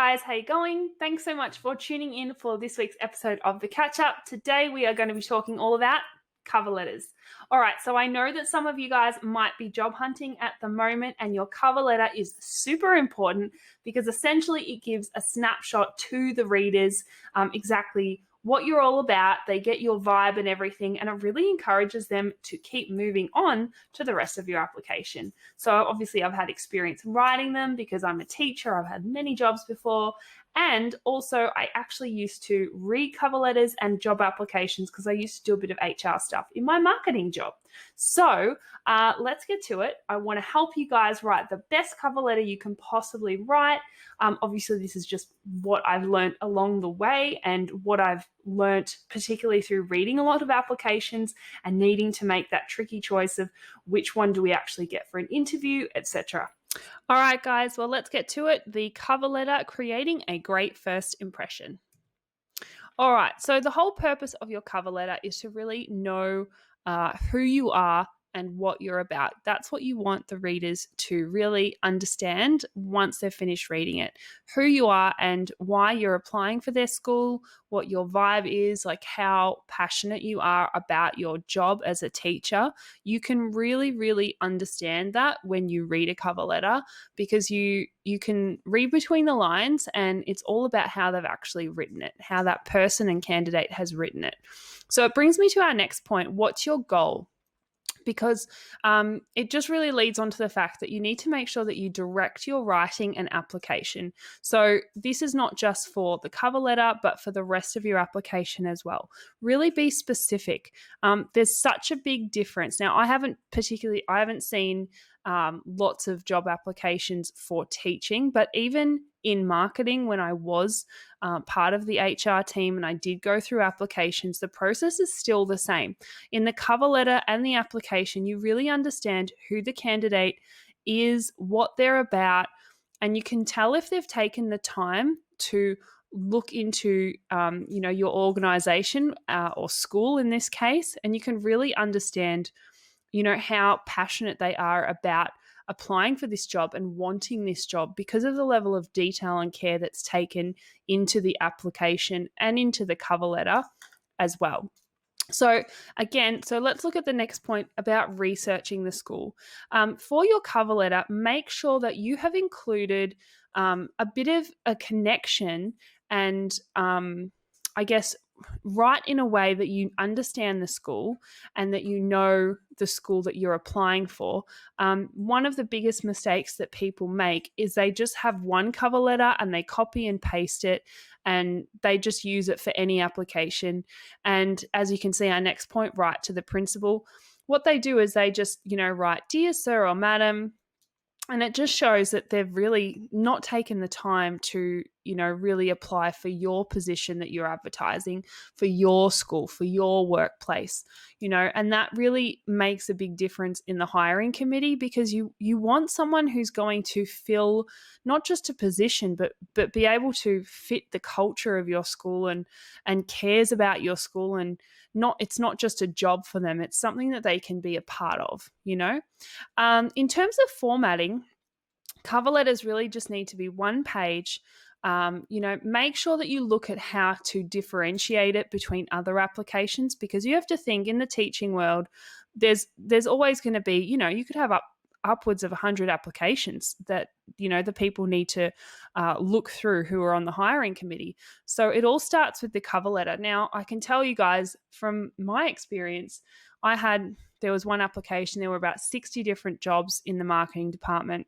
guys, how you going? Thanks so much for tuning in for this week's episode of The Catch Up. Today we are going to be talking all about cover letters. All right, so I know that some of you guys might be job hunting at the moment and your cover letter is super important because essentially it gives a snapshot to the readers exactly what you're all about. They get your vibe and everything, and it really encourages them to keep moving on to the rest of your application. So obviously I've had experience writing them because I'm a teacher. I've had many jobs before. And also I actually used to read cover letters and job applications because I used to do a bit of HR stuff in my marketing job. So let's get to it. I want to help you guys write the best cover letter you can possibly write. Obviously, this is just what I've learned along the way and what I've learned particularly through reading a lot of applications and needing to make that tricky choice of which one do we actually get for an interview, etc. All right, guys, well, let's get to it. The cover letter, creating a great first impression. All right, so the whole purpose of your cover letter is to really know who you are and what you're about. That's what you want the readers to really understand once they've finished reading it. Who you are and why you're applying for their school, what your vibe is, like how passionate you are about your job as a teacher. You can really, really understand that when you read a cover letter because you can read between the lines and it's all about how they've actually written it, how that person and candidate has written it. So it brings me to our next point. What's your goal? Because it just really leads on to the fact that you need to make sure that you direct your writing and application. So this is not just for the cover letter, but for the rest of your application as well. Really be specific. There's such a big difference. Now, I haven't seen lots of job applications for teaching, but even in marketing, when I was part of the HR team and I did go through applications, the process is still the same. In the cover letter and the application, you really understand who the candidate is, what they're about, and you can tell if they've taken the time to look into your organization or school in this case, and you can really understand how passionate they are about applying for this job and wanting this job because of the level of detail and care that's taken into the application and into the cover letter as well. So let's look at the next point about researching the school. For your cover letter, make sure that you have included a bit of a connection and write in a way that you understand the school and that you know the school that you're applying for. One of the biggest mistakes that people make is they just have one cover letter and they copy and paste it and they just use it for any application. And as you can see, our next point, write to the principal. What they do is they just, write, "Dear Sir or Madam," and it just shows that they've really not taken the time to, really apply for your position that you're advertising, for your school, for your workplace, and that really makes a big difference in the hiring committee because you want someone who's going to fill not just a position, but be able to fit the culture of your school and cares about your school and it's not just a job for them. It's something that they can be a part of, In terms of formatting, cover letters really just need to be one page. Make sure that you look at how to differentiate it between other applications because you have to think in the teaching world, there's always going to be, you could have upwards of 100 applications that, the people need to look through who are on the hiring committee. So it all starts with the cover letter. Now, I can tell you guys from my experience, there was one application, there were about 60 different jobs in the marketing department.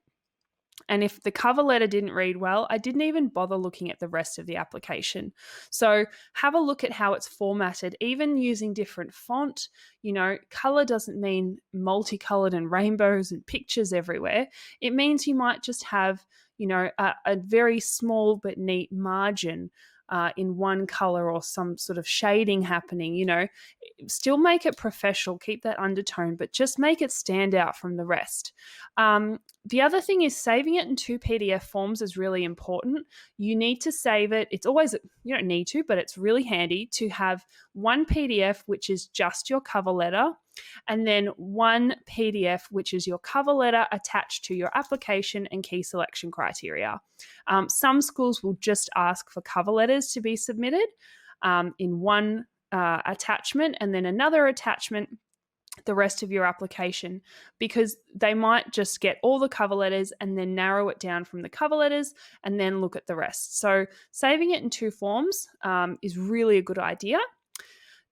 And if the cover letter didn't read well, I didn't even bother looking at the rest of the application. So have a look at how it's formatted, even using different font. Color doesn't mean multicolored and rainbows and pictures everywhere. It means you might just have, a very small but neat margin in one color or some sort of shading happening. still make it professional, keep that undertone, but just make it stand out from the rest. The other thing is saving it in 2 PDF forms is really important. You need to save it. It's always, you don't need to, but it's really handy to have one PDF, which is just your cover letter, and then one PDF, which is your cover letter attached to your application and key selection criteria. Some schools will just ask for cover letters to be submitted in one attachment, and then another attachment the rest of your application, because they might just get all the cover letters and then narrow it down from the cover letters and then look at the rest. So saving it in 2 forms is really a good idea.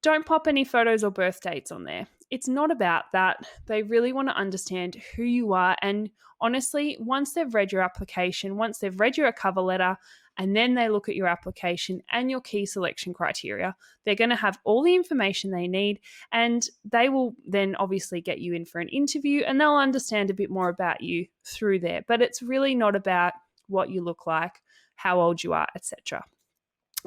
Don't pop any photos or birth dates on there. It's not about that. They really want to understand who you are. And honestly, once they've read your application, once they've read your cover letter, and then they look at your application and your key selection criteria, they're going to have all the information they need, and they will then obviously get you in for an interview, and they'll understand a bit more about you through there. But it's really not about what you look like, how old you are, etc.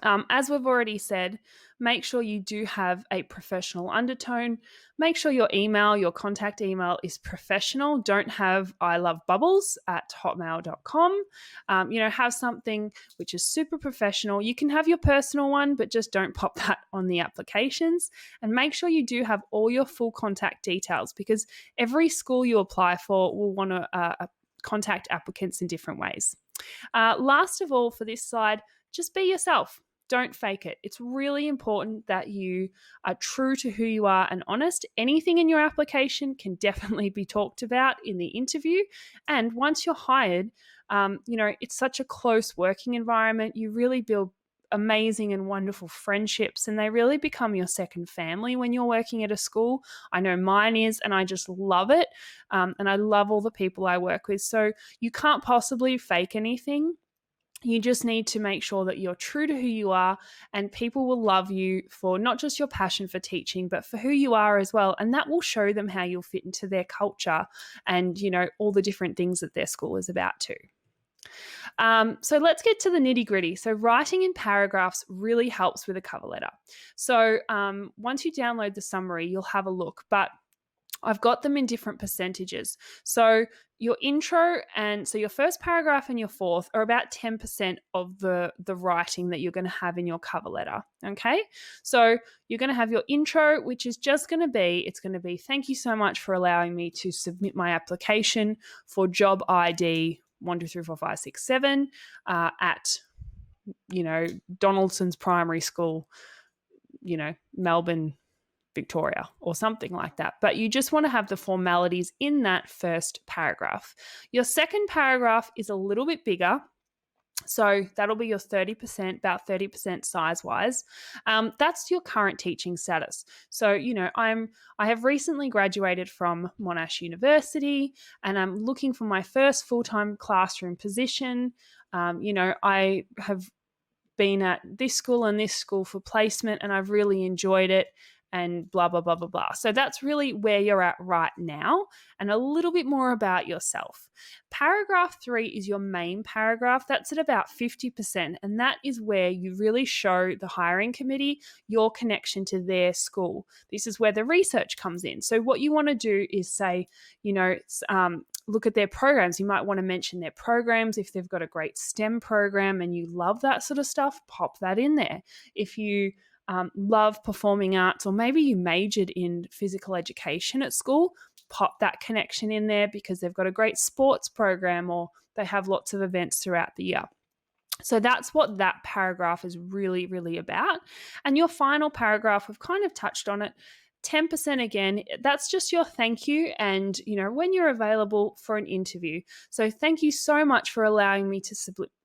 As we've already said, make sure you do have a professional undertone. Make sure your email, your contact email is professional. Don't have ilovebubbles@hotmail.com. Have something which is super professional. You can have your personal one, but just don't pop that on the applications. And make sure you do have all your full contact details, because every school you apply for will want to contact applicants in different ways. Last of all, for this slide, just be yourself. Don't fake it. It's really important that you are true to who you are and honest. Anything in your application can definitely be talked about in the interview. And once you're hired, it's such a close working environment. You really build amazing and wonderful friendships, and they really become your second family when you're working at a school. I know mine is, and I just love it. And I love all the people I work with. So you can't possibly fake anything. You just need to make sure that you're true to who you are, and people will love you for not just your passion for teaching, but for who you are as well. And that will show them how you'll fit into their culture and, all the different things that their school is about too. So let's get to the nitty gritty. So writing in paragraphs really helps with a cover letter. So once you download the summary, you'll have a look, but I've got them in different percentages. So your intro so your first paragraph and your fourth are about 10% of the writing that you're going to have in your cover letter. Okay. So you're going to have your intro, which is just going to be, thank you so much for allowing me to submit my application for job ID 1234567 at, Donaldson's Primary School, Melbourne, Victoria, or something like that. But you just want to have the formalities in that first paragraph. Your second paragraph is a little bit bigger. So that'll be your 30%, about 30% size-wise. That's your current teaching status. So, I have recently graduated from Monash University, and I'm looking for my first full-time classroom position. I have been at this school and this school for placement, and I've really enjoyed it, and blah, blah, blah, blah, blah. So that's really where you're at right now, and a little bit more about yourself. Paragraph 3 is your main paragraph. That's at about 50%, and that is where you really show the hiring committee your connection to their school. This is where the research comes in. So what you want to do is say, look at their programs. You might want to mention their programs. If they've got a great STEM program and you love that sort of stuff, pop that in there. If you love performing arts, or maybe you majored in physical education at school, pop that connection in there because they've got a great sports program or they have lots of events throughout the year. So that's what that paragraph is really, really about. And your final paragraph, we've kind of touched on it, 10% again, that's just your thank you and, when you're available for an interview. So thank you so much for allowing me to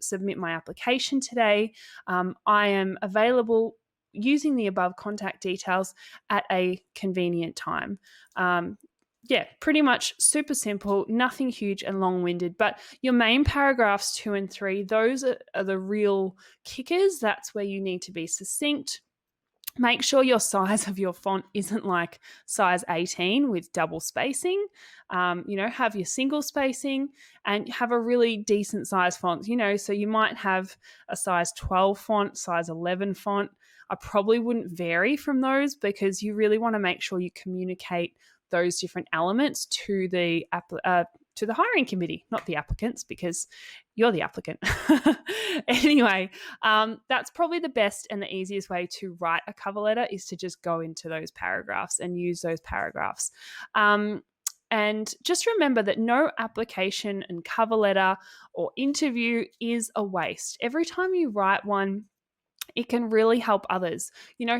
submit my application today. I am available using the above contact details at a convenient time. Pretty much super simple, nothing huge and long-winded, but your main paragraphs 2 and 3, those are the real kickers. That's where you need to be succinct. Make sure your size of your font isn't like size 18 with double spacing. Have your single spacing and have a really decent size font, so you might have a size 12 font, size 11 font. I probably wouldn't vary from those, because you really want to make sure you communicate those different elements to the hiring committee, not the applicants, because you're the applicant. Anyway, that's probably the best and the easiest way to write a cover letter, is to just go into those paragraphs and use those paragraphs. And just remember that no application and cover letter or interview is a waste. Every time you write one, it can really help others.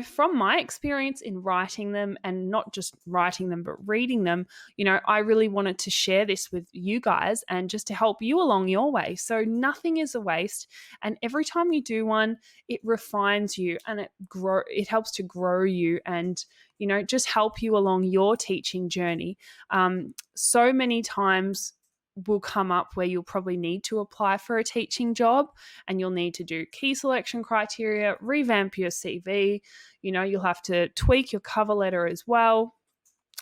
From my experience in writing them, and not just writing them, but reading them, I really wanted to share this with you guys and just to help you along your way. So nothing is a waste. And every time you do one, it refines you, and it helps to grow you, and just help you along your teaching journey. So many times will come up where you'll probably need to apply for a teaching job, and you'll need to do key selection criteria, revamp your CV, you'll have to tweak your cover letter as well.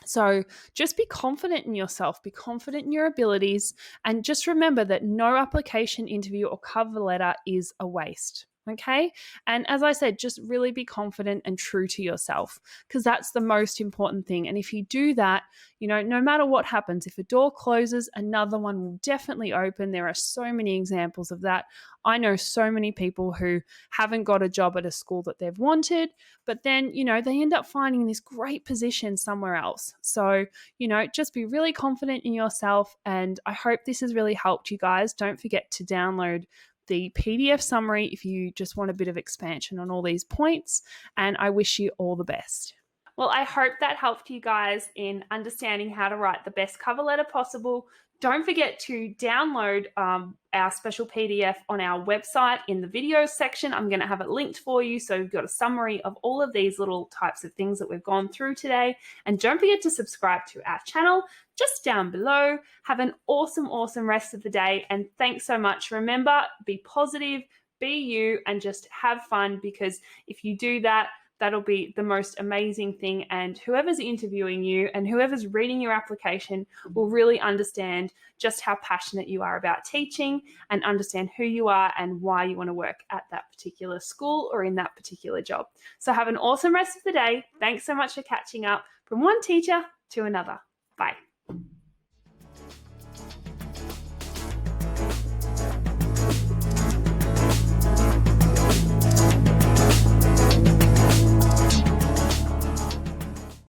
So just be confident in yourself, be confident in your abilities, and just remember that no application, interview, or cover letter is a waste. Okay. And as I said, just really be confident and true to yourself, because that's the most important thing. And if you do that, no matter what happens, if a door closes, another one will definitely open. There are so many examples of that. I know so many people who haven't got a job at a school that they've wanted, but then, they end up finding this great position somewhere else. So, just be really confident in yourself. And I hope this has really helped you guys. Don't forget to download the PDF summary if you just want a bit of expansion on all these points, and I wish you all the best. Well, I hope that helped you guys in understanding how to write the best cover letter possible. Don't forget to download our special PDF on our website in the videos section. I'm going to have it linked for you, so you've got a summary of all of these little types of things that we've gone through today. And don't forget to subscribe to our channel just down below. Have an awesome, awesome rest of the day, and thanks so much. Remember, be positive, be you, and just have fun, because if you do that, that'll be the most amazing thing. And whoever's interviewing you and whoever's reading your application will really understand just how passionate you are about teaching, and understand who you are and why you want to work at that particular school or in that particular job. So have an awesome rest of the day. Thanks so much for catching up from one teacher to another. Bye.